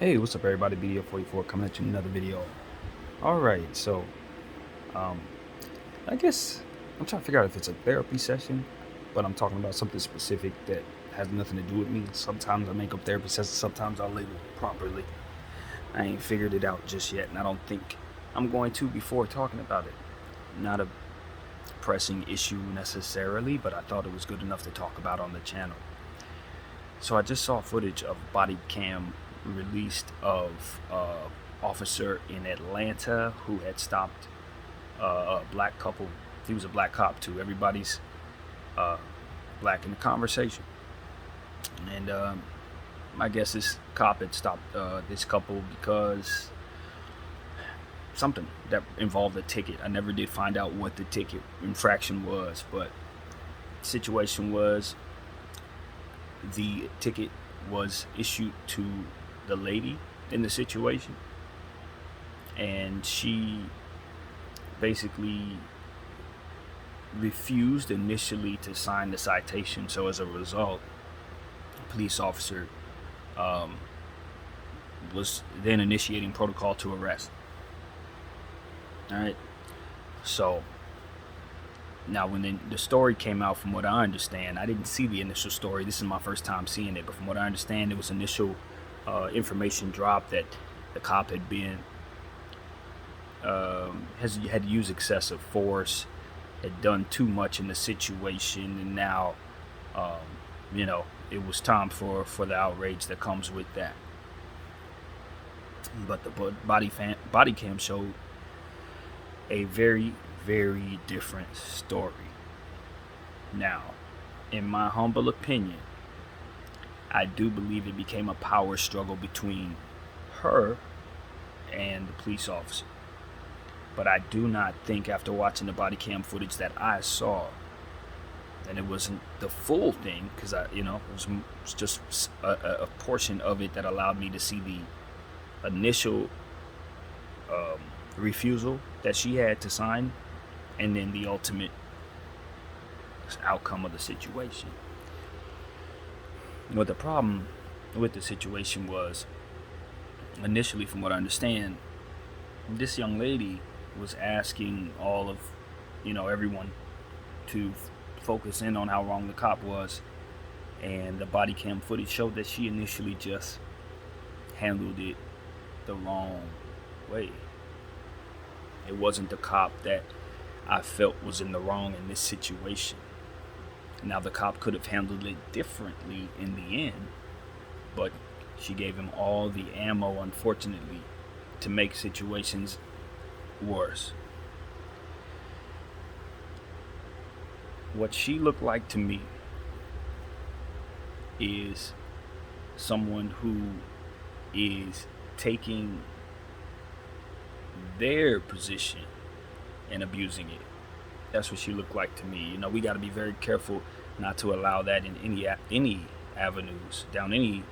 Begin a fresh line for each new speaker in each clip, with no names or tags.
Hey, what's up, everybody? BDO 44 coming at you with another video. All right, so um, I guess I'm trying to figure out if it's a therapy session, but I'm talking about something specific that has nothing to do with me. Sometimes I make up therapy sessions, sometimes I'll label it properly. I ain't figured it out just yet, and I don't think I'm going to before talking about it. Not a pressing issue necessarily, but I thought it was good enough to talk about on the channel. So I just saw footage of body cam released of officer in Atlanta who had stopped a black couple. He was a black cop too. Everybody's uh, black in the conversation, and I guess this cop had stopped this couple because something that involved a ticket. I never did find out what the ticket infraction was, but the situation was the ticket was issued to the lady in the situation, and she basically refused initially to sign the citation. So as a result, the police officer um, was then initiating protocol to arrest. All right. So now, when the story came out, from what I understand, I didn't see the initial story. This is my first time seeing it, but from what I understand, it was initial information dropped that the cop had been had used excessive force, had done too much in the situation, and now, um, it was time for the outrage that comes with that. But the body cam showed a very, very different story. Now, in my humble opinion, I do believe it became a power struggle between her and the police officer. But I do not think, after watching the body cam footage that I saw, and it wasn't the full thing, because it was just a portion of it that allowed me to see the initial refusal that she had to sign, and then the ultimate outcome of the situation. What the problem with the situation was, initially, from what I understand, this young lady was asking all of, everyone to focus in on how wrong the cop was, and the body cam footage showed that she initially just handled it the wrong way. It wasn't the cop that I felt was in the wrong in this situation. Now, the cop could have handled it differently in the end, but she gave him all the ammo, unfortunately, to make situations worse. What she looked like to me is someone who is taking their position and abusing it. That's what she looked like to me. We got to be very careful not to allow that in any avenues, down any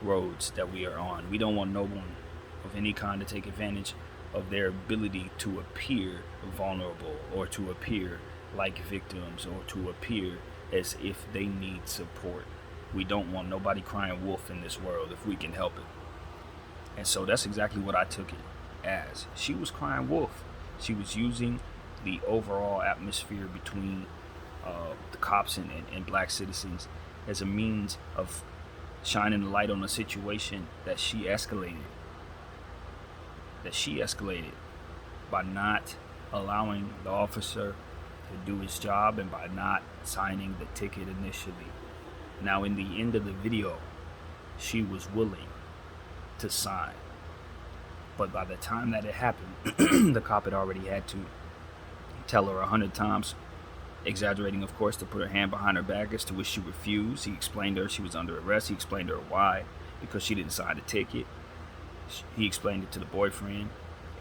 roads that we are on. We don't want no one of any kind to take advantage of their ability to appear vulnerable, or to appear like victims, or to appear as if they need support. We don't want nobody crying wolf in this world if we can help it. And so that's exactly what I took it as. She was crying wolf. She was using the overall atmosphere between the cops and black citizens as a means of shining a light on a situation that she escalated. By not allowing the officer to do his job, and by not signing the ticket initially. Now, in the end of the video, she was willing to sign, but by the time that it happened, the cop had already had to tell her 100 times, exaggerating of course, to put her hand behind her back, as to which she refused. He explained to her she was under arrest. He explained to her why, because she didn't sign the ticket. He explained it to the boyfriend,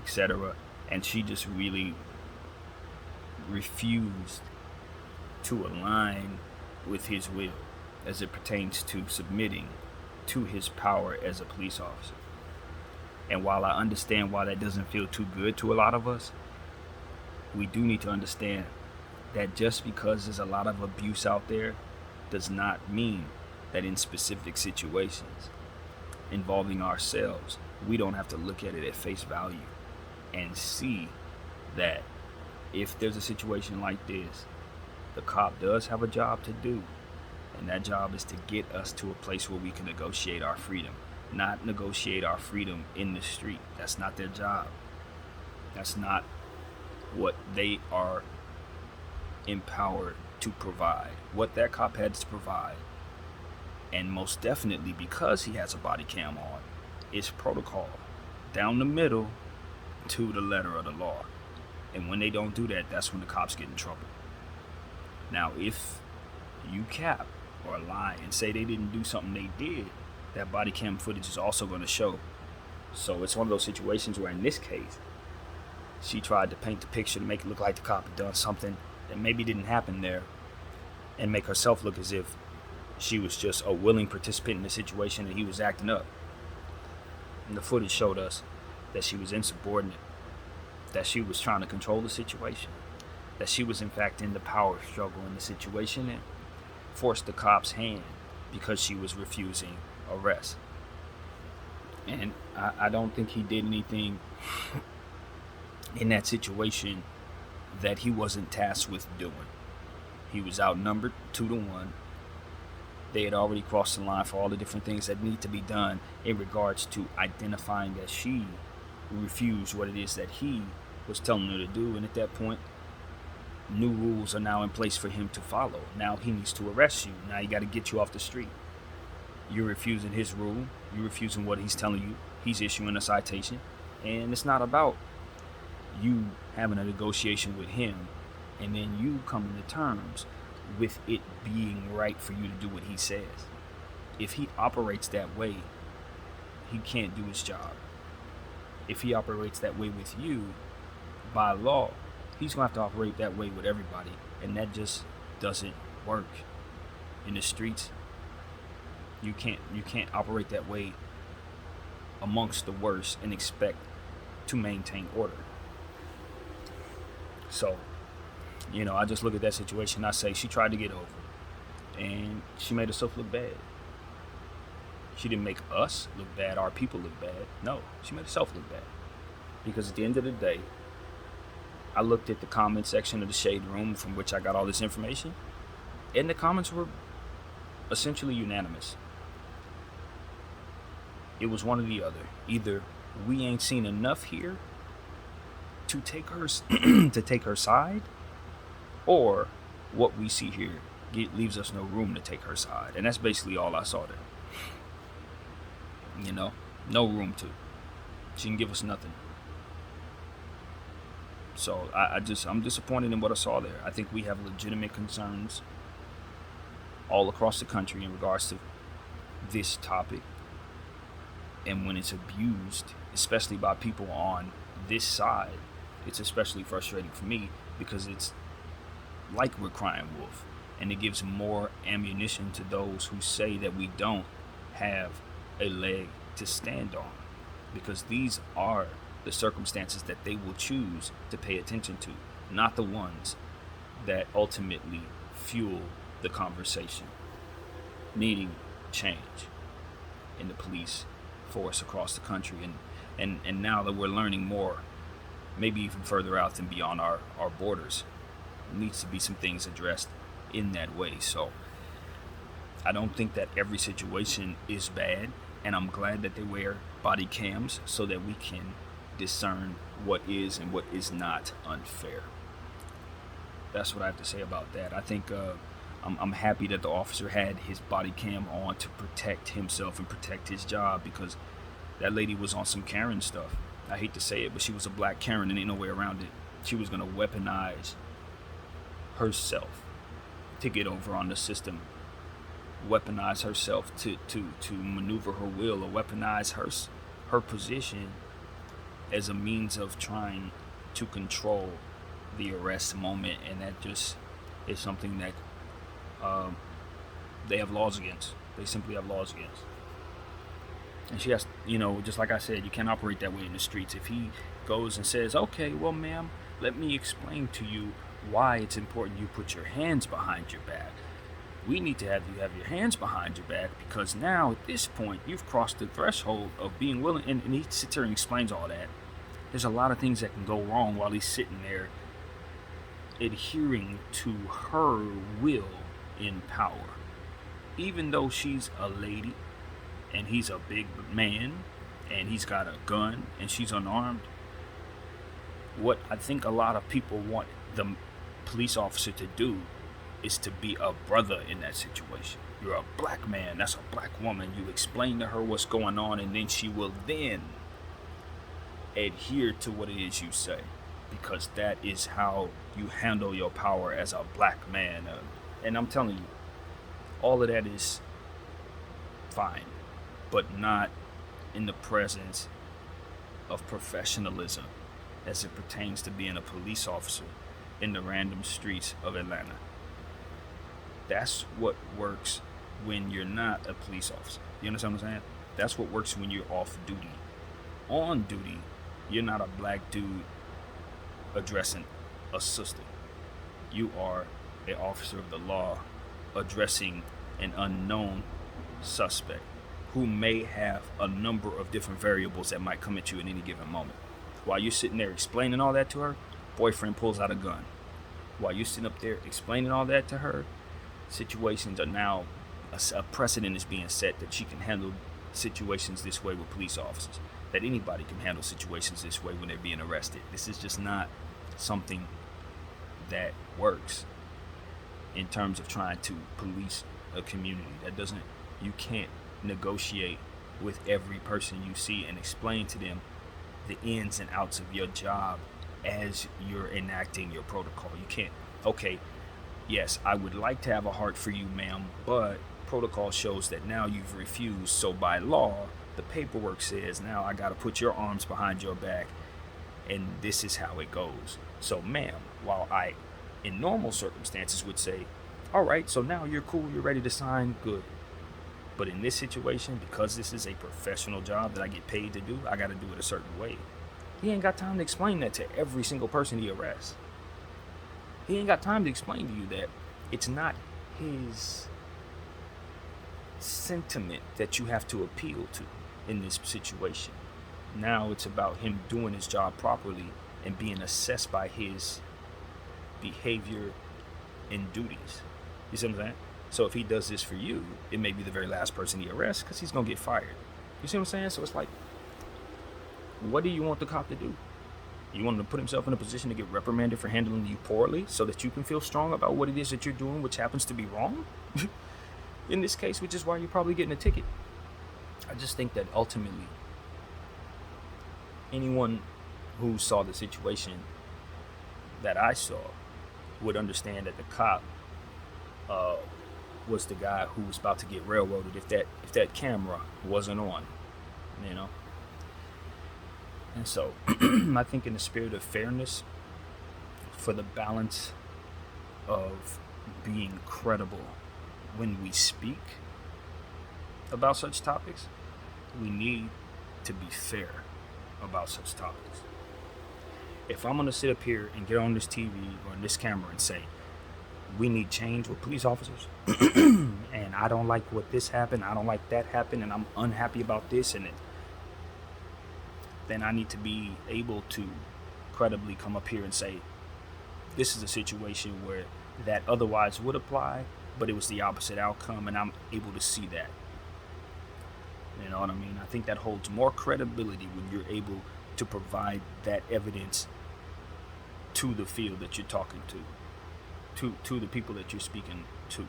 etc. And she just really refused to align with his will as it pertains to submitting to his power as a police officer. And while I understand why that doesn't feel too good to a lot of us, we do need to understand that just because there's a lot of abuse out there does not mean that in specific situations involving ourselves, we don't have to look at it at face value and see that if there's a situation like this, the cop does have a job to do, and that job is to get us to a place where we can negotiate our freedom, not negotiate our freedom in the street. That's not their job. That's not what they are empowered to provide. What that cop had to provide, and most definitely because he has a body cam on, is protocol down the middle to the letter of the law. And when they don't do that, that's when the cops get in trouble. Now, if you cap or lie and say they didn't do something they did, that body cam footage is also going to show. So it's one of those situations where in this case, she tried to paint the picture to make it look like the cop had done something that maybe didn't happen there, and make herself look as if she was just a willing participant in the situation and he was acting up. And the footage showed us that she was insubordinate, that she was trying to control the situation, that she was in fact in the power struggle in the situation and forced the cop's hand because she was refusing arrest. And I don't think he did anything in that situation that he wasn't tasked with doing. He was outnumbered 2-1. They had already crossed the line for all the different things that need to be done in regards to identifying that she refused what it is that he was telling her to do. And at that point, new rules are now in place for him to follow. Now he needs to arrest you. Now he got to get you off the street. You're refusing his rule. You're refusing what he's telling you. He's issuing a citation. And it's not about you having a negotiation with him and then you coming to terms with it being right for you to do what he says. If he operates that way, he can't do his job. If he operates that way with you, by law, he's going to have to operate that way with everybody. And that just doesn't work. In the streets, you can't operate that way amongst the worst and expect to maintain order. So, I just look at that situation. I say she tried to get over, and she made herself look bad. She didn't make us look bad, our people look bad. No, she made herself look bad. Because at the end of the day, I looked at the comment section of the Shade Room from which I got all this information, and the comments were essentially unanimous. It was one or the other. Either we ain't seen enough here to take her side, or what we see here leaves us no room to take her side. And that's basically all I saw there. No room to. She didn't give us nothing. So I'm disappointed in what I saw there. I think we have legitimate concerns all across the country in regards to this topic. And when it's abused, especially by people on this side, it's especially frustrating for me because it's like we're crying wolf. And it gives more ammunition to those who say that we don't have a leg to stand on. Because these are the circumstances that they will choose to pay attention to, not the ones that ultimately fuel the conversation needing change in the police force across the country. And now that we're learning more, maybe even further out than beyond our borders, needs to be some things addressed in that way. So I don't think that every situation is bad, and I'm glad that they wear body cams so that we can discern what is and what is not unfair. That's what I have to say about that. I think I'm happy that the officer had his body cam on to protect himself and protect his job, because that lady was on some Karen stuff. I hate to say it, but she was a black Karen and ain't no way around it. She was going to weaponize herself to get over on the system, weaponize herself to maneuver her will, or weaponize her position as a means of trying to control the arrest moment. And that just is something that they have laws against. They simply have laws against. And she has, just like I said, you can't operate that way in the streets. If he goes and says, okay, well, ma'am, let me explain to you why it's important you put your hands behind your back. We need to have you have your hands behind your back, because now at this point you've crossed the threshold of being willing. And he sits there and explains all that. There's a lot of things that can go wrong while he's sitting there adhering to her will in power. Even though she's a lady and he's a big man and he's got a gun and she's unarmed, what I think a lot of people want the police officer to do is to be a brother in that situation. You're a black man, that's a black woman. You explain to her what's going on, and then she will then adhere to what it is you say, because that is how you handle your power as a black man. And I'm telling you, all of that is fine, but not in the presence of professionalism as it pertains to being a police officer in the random streets of Atlanta. That's what works when you're not a police officer. You understand what I'm saying? That's what works when you're off duty. On duty, you're not a black dude addressing a sister. You are an officer of the law addressing an unknown suspect who may have a number of different variables that might come at you at any given moment. While you're sitting there explaining all that to her, boyfriend pulls out a gun. While you're sitting up there explaining all that to her, situations are now, a precedent is being set that she can handle situations this way with police officers, that anybody can handle situations this way when they're being arrested. This is just not something that works in terms of trying to police a community. You can't negotiate with every person you see and explain to them the ins and outs of your job as you're enacting your protocol. You can't, okay, yes, I would like to have a heart for you, ma'am, but protocol shows that now you've refused. So by law, the paperwork says now I got to put your arms behind your back, and this is how it goes. So, ma'am, while I, in normal circumstances, would say, all right, so now you're cool, you're ready to sign, good. But in this situation, because this is a professional job that I get paid to do, I got to do it a certain way. He ain't got time to explain that to every single person he arrests. He ain't got time to explain to you that it's not his sentiment that you have to appeal to in this situation. Now it's about him doing his job properly and being assessed by his behavior and duties. You see what I'm saying? So if he does this for you, it may be the very last person he arrests, because he's going to get fired. You see what I'm saying? So it's like, what do you want the cop to do? You want him to put himself in a position to get reprimanded for handling you poorly so that you can feel strong about what it is that you're doing, which happens to be wrong? In this case, which is why you're probably getting a ticket. I just think that ultimately, anyone who saw the situation that I saw would understand that the cop was the guy who was about to get railroaded if that camera wasn't on, you know. And so I think in the spirit of fairness, for the balance of being credible when we speak about such topics, we need to be fair about such topics. If I'm going to sit up here and get on this TV or on this camera and say, we need change with police officers, and I don't like what this happened, I don't like that happened, and I'm unhappy about this, and then I need to be able to credibly come up here and say, this is a situation where that otherwise would apply, but it was the opposite outcome, and I'm able to see that. You know what I mean? I think that holds more credibility when you're able to provide that evidence to the field that you're talking to the people that you're speaking to,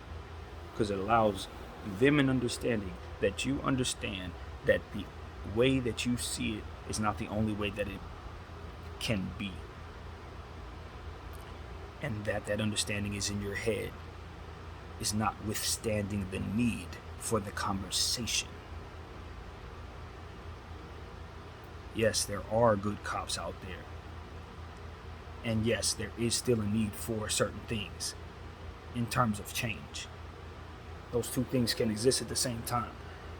because it allows them an understanding that you understand that the way that you see it is not the only way that it can be, and that understanding is in your head, is notwithstanding the need for the conversation. Yes, there are good cops out there. And yes, there is still a need for certain things in terms of change. Those two things can exist at the same time.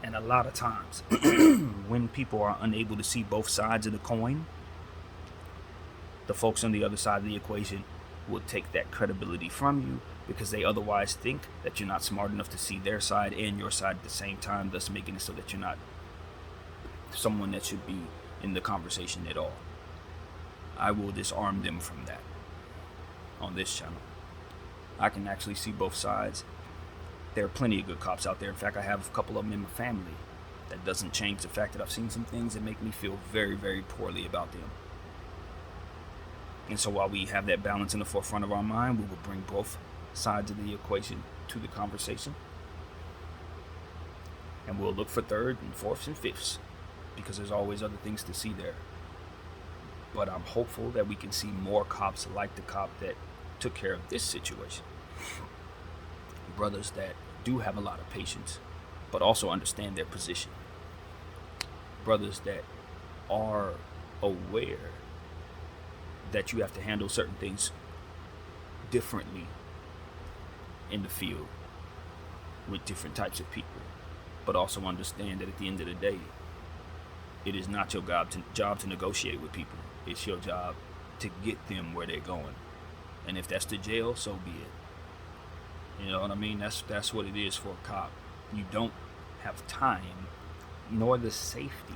And a lot of times, when people are unable to see both sides of the coin, the folks on the other side of the equation will take that credibility from you because they otherwise think that you're not smart enough to see their side and your side at the same time, thus making it so that you're not someone that should be in the conversation at all. I will disarm them from that on this channel. I can actually see both sides. There are plenty of good cops out there. In fact, I have a couple of them in my family. That doesn't change the fact that I've seen some things that make me feel very, very poorly about them. And so while we have that balance in the forefront of our mind, we will bring both sides of the equation to the conversation. And we'll look for third and fourths and fifths, because there's always other things to see there. But I'm hopeful that we can see more cops like the cop that took care of this situation. Brothers that do have a lot of patience, but also understand their position. Brothers that are aware that you have to handle certain things differently in the field with different types of people, but also understand that at the end of the day, it is not your job to negotiate with people. It's your job to get them where they're going. And if that's the jail, so be it. You know what I mean? That's what it is for a cop. You don't have time nor the safety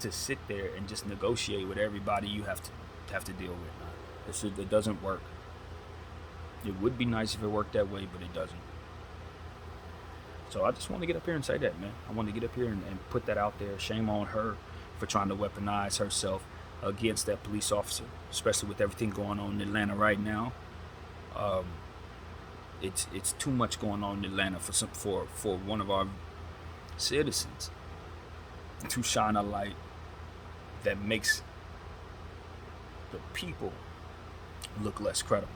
to sit there and just negotiate with everybody you have to deal with. It doesn't work. It would be nice if it worked that way, but it doesn't. So I just want to get up here and say that, man. I want to get up here and put that out there. Shame on her for trying to weaponize herself against that police officer, especially with everything going on in Atlanta right now. It's too much going on in Atlanta for one of our citizens to shine a light that makes the people look less credible.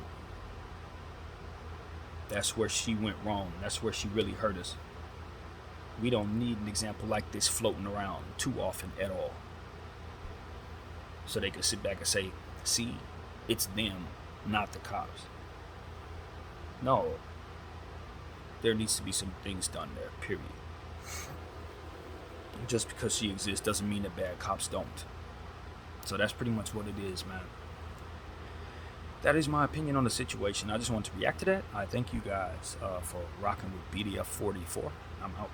That's where she went wrong. That's where she really hurt us. We don't need an example like this floating around too often at all. So they can sit back and say, see, it's them, not the cops. No. There needs to be some things done there, period. Just because she exists doesn't mean that bad cops don't. So that's pretty much what it is, man. That is my opinion on the situation. I just wanted to react to that. I thank you guys for rocking with BDF 44. I'm out.